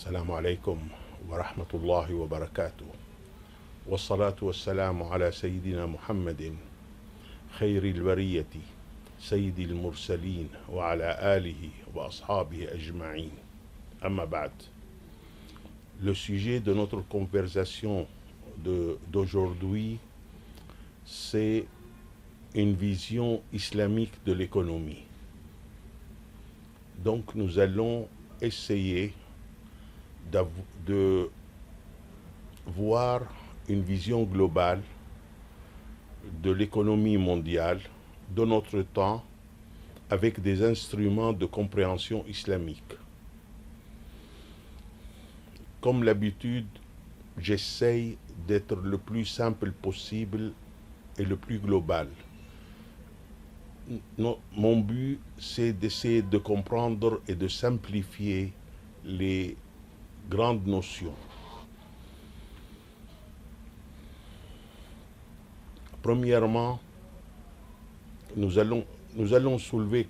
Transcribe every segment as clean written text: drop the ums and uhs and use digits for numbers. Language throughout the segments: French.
السلام عليكم ورحمة الله وبركاته والصلاة والسلام على سيدنا محمد خير البرية سيد المرسلين وعلى آله وأصحابه أجمعين. Amma ba'd. Le sujet de notre conversation d'aujourd'hui, c'est une vision islamique de l'économie. Donc nous allons essayer de voir une vision globale de l'économie mondiale de notre temps avec des instruments de compréhension islamique. Comme l'habitude, j'essaye d'être le plus simple possible et le plus global. Mon but, c'est d'essayer de comprendre et de simplifier les grandes notions. Premièrement, nous allons soulever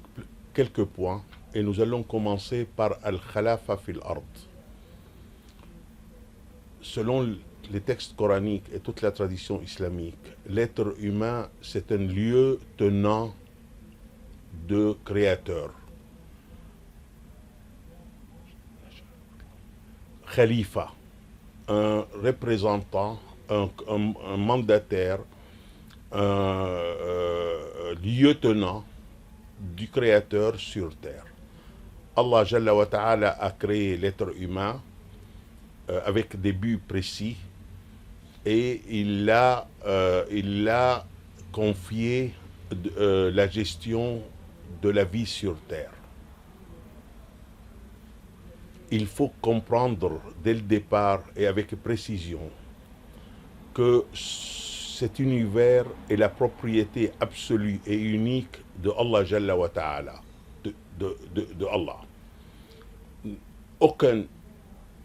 quelques points et nous allons commencer par Al-Khalafa fil Ard. Selon les textes coraniques et toute la tradition islamique, l'être humain, c'est un lieu tenant de créateur. Khalifa, un représentant, un mandataire, un lieutenant du créateur sur terre. Allah Jalla wa Ta'ala a créé l'être humain avec des buts précis et il l'a confié la gestion de la vie sur terre. Il faut comprendre dès le départ et avec précision que cet univers est la propriété absolue et unique de Allah Jalla wa Ta'ala, de Allah. Aucune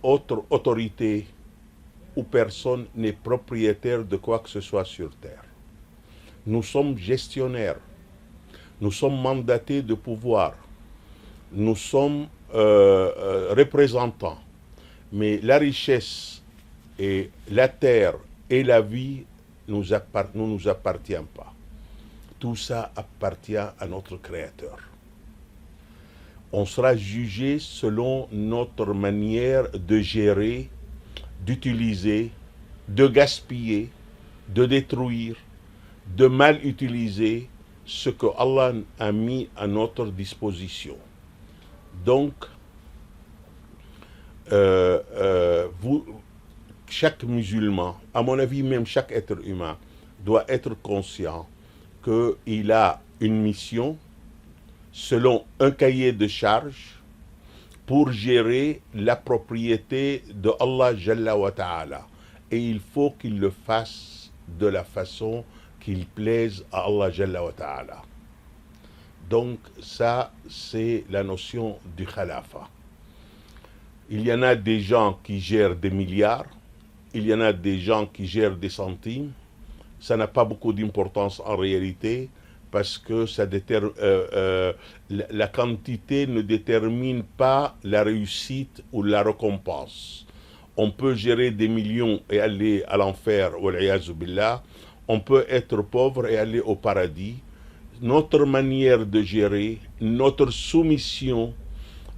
autre autorité ou personne n'est propriétaire de quoi que ce soit sur terre. Nous sommes gestionnaires, nous sommes mandatés de pouvoir, nous sommes représentants, mais la richesse et la terre et la vie ne nous appartient pas. Tout ça appartient à notre Créateur. On sera jugé selon notre manière de gérer, d'utiliser, de gaspiller, de détruire, de mal utiliser ce que Allah a mis à notre disposition. Donc, chaque musulman, à mon avis même chaque être humain, doit être conscient qu'il a une mission selon un cahier de charges pour gérer la propriété de Allah Jalla wa Ta'ala. Et il faut qu'il le fasse de la façon qu'il plaise à Allah Jalla wa Ta'ala. Donc ça, c'est la notion du Khalafa. Il y en a des gens qui gèrent des milliards, il y en a des gens qui gèrent des centimes. Ça n'a pas beaucoup d'importance en réalité, parce que la quantité ne détermine pas la réussite ou la récompense. On peut gérer des millions et aller à l'enfer, wal-iyazu billah. On peut être pauvre et aller au paradis. Notre manière de gérer, notre soumission,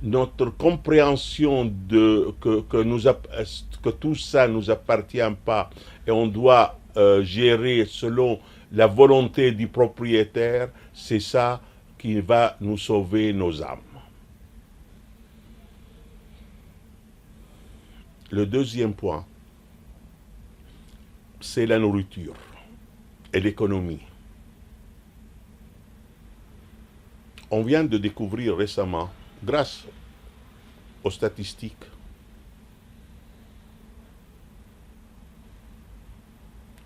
notre compréhension que tout ça ne nous appartient pas et on doit gérer selon la volonté du propriétaire, c'est ça qui va nous sauver nos âmes. Le deuxième point, c'est la nourriture et l'économie. On vient de découvrir récemment, grâce aux statistiques,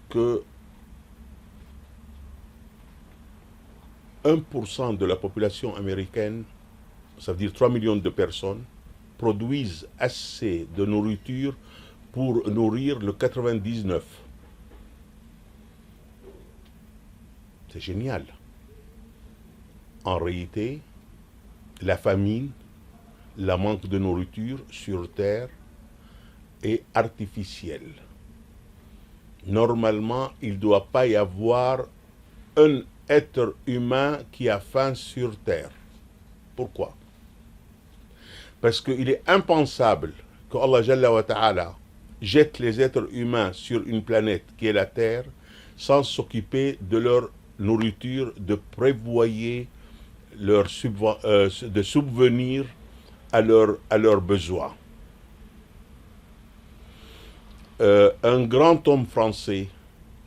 que 1% de la population américaine, ça veut dire 3 millions de personnes, produisent assez de nourriture pour nourrir le 99. C'est génial. En réalité, la famine, le manque de nourriture sur terre est artificiel. Normalement, il ne doit pas y avoir un être humain qui a faim sur Terre. Pourquoi? Parce qu'il est impensable que Allah Jalla wa Ta'ala jette les êtres humains sur une planète qui est la Terre sans s'occuper de leur nourriture, de prévoyer de subvenir à leurs besoins. Un grand homme français,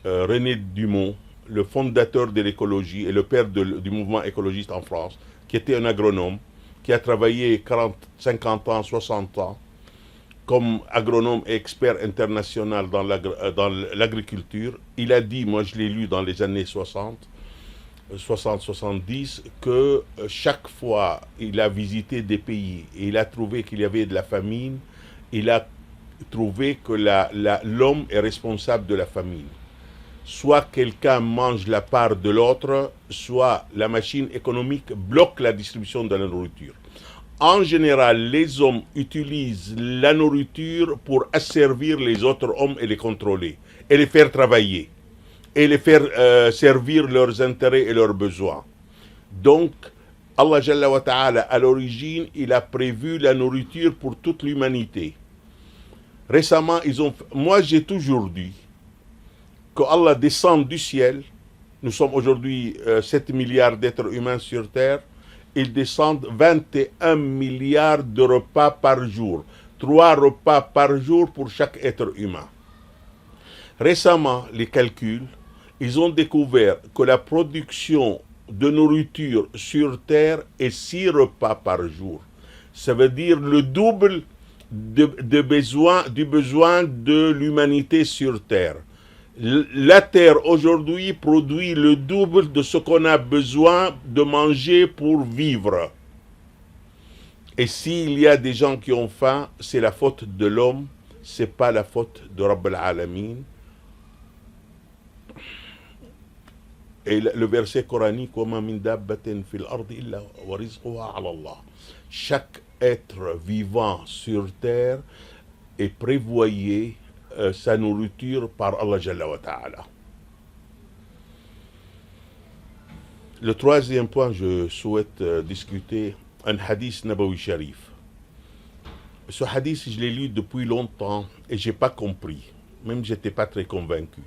René Dumont, le fondateur de l'écologie et le père du mouvement écologiste en France, qui était un agronome, qui a travaillé 40, 50 ans, 60 ans, comme agronome et expert international dans l'agriculture. Il a dit, moi je l'ai lu dans les années 60-70, que chaque fois il a visité des pays et il a trouvé qu'il y avait de la famine, il a trouvé que l'homme est responsable de la famine. Soit quelqu'un mange la part de l'autre, soit la machine économique bloque la distribution de la nourriture. En général, les hommes utilisent la nourriture pour asservir les autres hommes et les contrôler, et les faire travailler, et les faire servir leurs intérêts et leurs besoins. Donc, Allah Jalla wa Ta'ala, à l'origine, il a prévu la nourriture pour toute l'humanité. Récemment, moi j'ai toujours dit que Allah descend du ciel. Nous sommes aujourd'hui 7 milliards d'êtres humains sur Terre. Ils descendent 21 milliards de repas par jour. 3 repas par jour pour chaque être humain. Récemment, les calculs, ils ont découvert que la production de nourriture sur Terre est 6 repas par jour. Ça veut dire le double du besoin de l'humanité sur Terre. La Terre aujourd'hui produit le double de ce qu'on a besoin de manger pour vivre. Et s'il y a des gens qui ont faim, c'est la faute de l'homme, c'est pas la faute de Rabb al-Alamin. Et le verset coranique, وَمَا مِن دَابَّةٍ فِي الْأَرْضِ إِلَّا وَرِزْقُهَا عَلَى اللَّهِ. Chaque être vivant sur terre est prévoyé sa nourriture par Allah Jalla wa Ta'ala. Le troisième point, je souhaite discuter un hadith Nabawi Sharif. Ce hadith, je l'ai lu depuis longtemps et je n'ai pas compris. Même je n'étais pas très convaincu.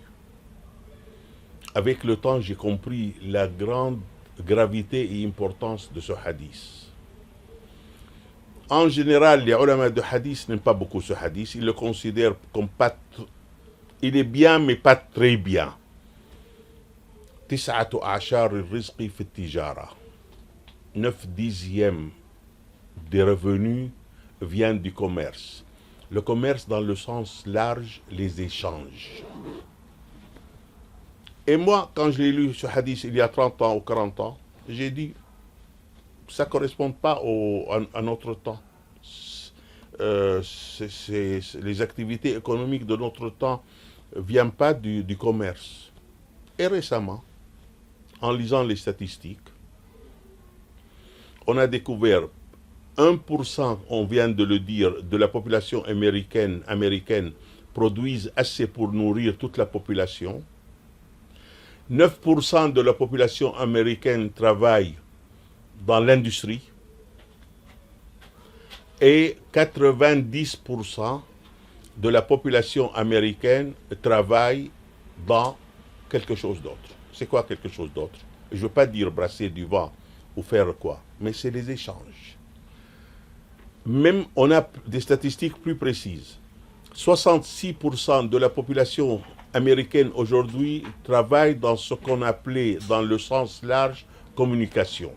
Avec le temps, j'ai compris la grande gravité et importance de ce hadith. En général, les ulama de hadith n'aiment pas beaucoup ce hadith. Ils le considèrent comme pas... Il est bien, mais pas très bien. Tis'atu a'shar al-rizqi fi tijara. 9/10 des revenus viennent du commerce. Le commerce dans le sens large, les échanges. Et moi, quand je l'ai lu ce hadith il y a 30 ans ou 40 ans, j'ai dit, ça ne correspond pas à notre temps. Les activités économiques de notre temps ne viennent pas du commerce. Et récemment, en lisant les statistiques, on a découvert 1%, on vient de le dire, de la population américaine produisent assez pour nourrir toute la population. 9% de la population américaine travaille dans l'industrie et 90% de la population américaine travaille dans quelque chose d'autre. C'est quoi quelque chose d'autre? Je ne veux pas dire brasser du vent ou faire quoi, mais c'est les échanges. Même on a des statistiques plus précises. 66% de la population américaine aujourd'hui travaille dans ce qu'on appelait, dans le sens large, communication.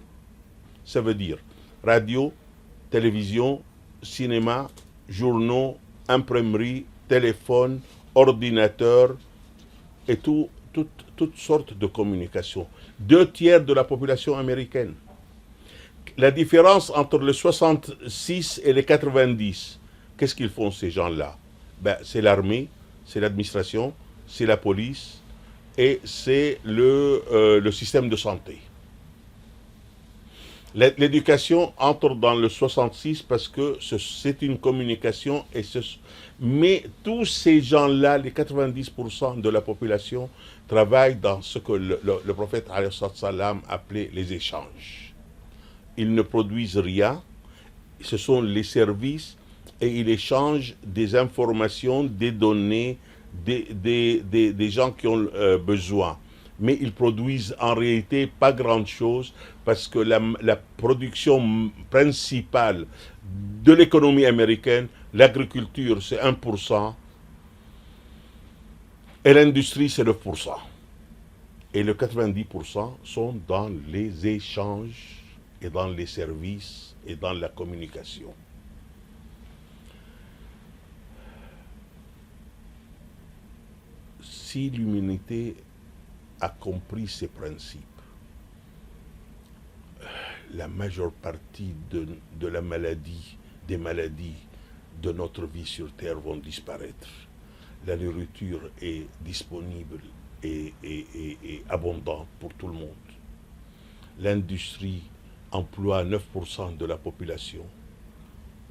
Ça veut dire radio, télévision, cinéma, journaux, imprimerie, téléphone, ordinateur et toutes sortes de communications. 2/3 de la population américaine. La différence entre les 66 et les 90, qu'est-ce qu'ils font ces gens-là? C'est l'armée, c'est l'administration, c'est la police et c'est le système de santé. L'éducation entre dans le 66 parce que c'est une communication. Mais tous ces gens-là, les 90% de la population, travaillent dans ce que le prophète alayhi salam appelait les échanges. Ils ne produisent rien, ce sont les services et ils échangent des informations, des données, des gens qui ont besoin. Mais ils produisent en réalité pas grand-chose parce que la production principale de l'économie américaine, l'agriculture c'est 1% et l'industrie c'est 9%. Et le 90% sont dans les échanges et dans les services et dans la communication. Si l'humanité a compris ces principes, la majeure partie de la maladie, des maladies de notre vie sur Terre vont disparaître. La nourriture est disponible et abondante pour tout le monde. L'industrie emploie 9% de la population.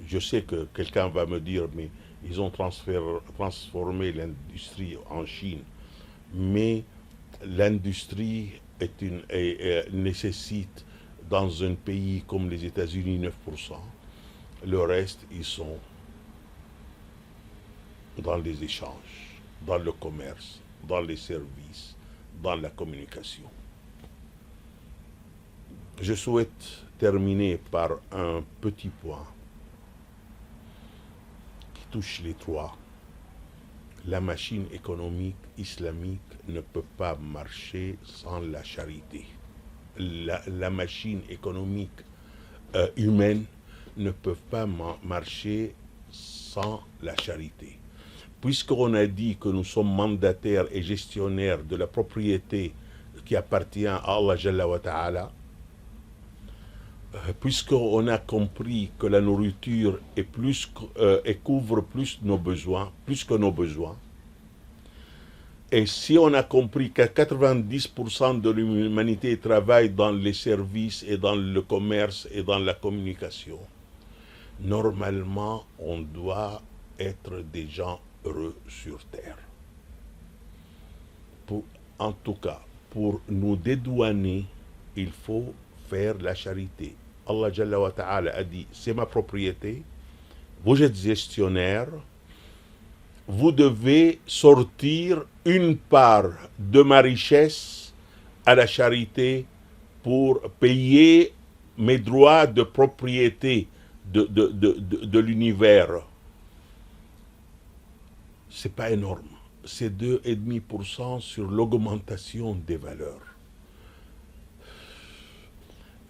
Je sais que quelqu'un va me dire, mais ils ont transformé l'industrie en Chine. Mais l'industrie nécessite dans un pays comme les États-Unis 9%. Le reste, ils sont dans les échanges, dans le commerce, dans les services, dans la communication. Je souhaite terminer par un petit point qui touche les trois. La machine économique islamique ne peut pas marcher sans la charité. La machine économique humaine ne peut pas marcher sans la charité. Puisqu'on a dit que nous sommes mandataires et gestionnaires de la propriété qui appartient à Allah Jalla wa Ta'ala, puisqu'on a compris que la nourriture est couvre plus nos besoins, plus que nos besoins, et si on a compris que 90% de l'humanité travaille dans les services et dans le commerce et dans la communication, normalement, on doit être des gens heureux sur Terre. En tout cas, pour nous dédouaner, il faut faire la charité. Allah Jalla wa Ta'ala a dit, c'est ma propriété, vous êtes gestionnaire, vous devez sortir une part de ma richesse à la charité pour payer mes droits de propriété de l'univers. C'est pas énorme, c'est 2,5% sur l'augmentation des valeurs.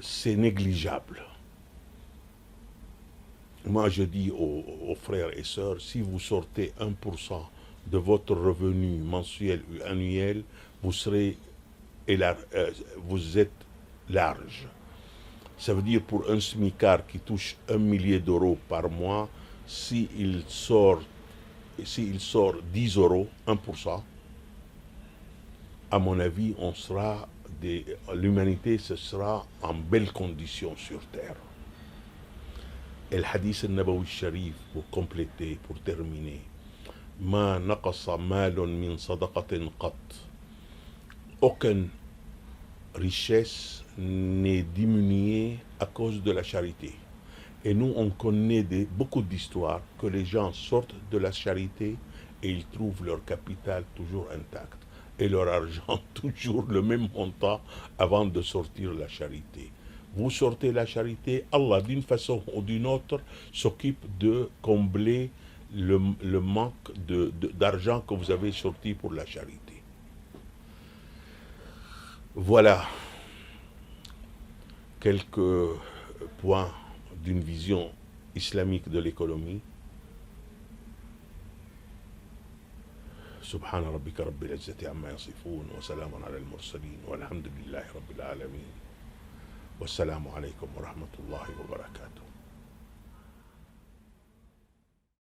C'est négligeable. Moi, je dis aux frères et sœurs, si vous sortez 1% de votre revenu mensuel ou annuel, vous êtes large. Ça veut dire pour un smicard qui touche 1 millier d'euros par mois, s'il sort 10 euros, 1%, à mon avis, l'humanité se sera en belles conditions sur Terre. Et le hadith al-Nabawi Sharif, pour compléter, pour terminer, Ma naqasa malun min sadaqatin qat. Aucune richesse n'est diminuée à cause de la charité. Et nous, on connaît beaucoup d'histoires que les gens sortent de la charité et ils trouvent leur capital toujours intact et leur argent toujours le même montant avant de sortir la charité. Vous sortez la charité, Allah d'une façon ou d'une autre s'occupe de combler le manque d'argent que vous avez sorti pour la charité. Voilà quelques points d'une vision islamique de l'économie. سبحان ربك رب العزة عما يصفون وسلام على المرسلين والحمد لله رب العالمين والسلام عليكم ورحمة الله وبركاته.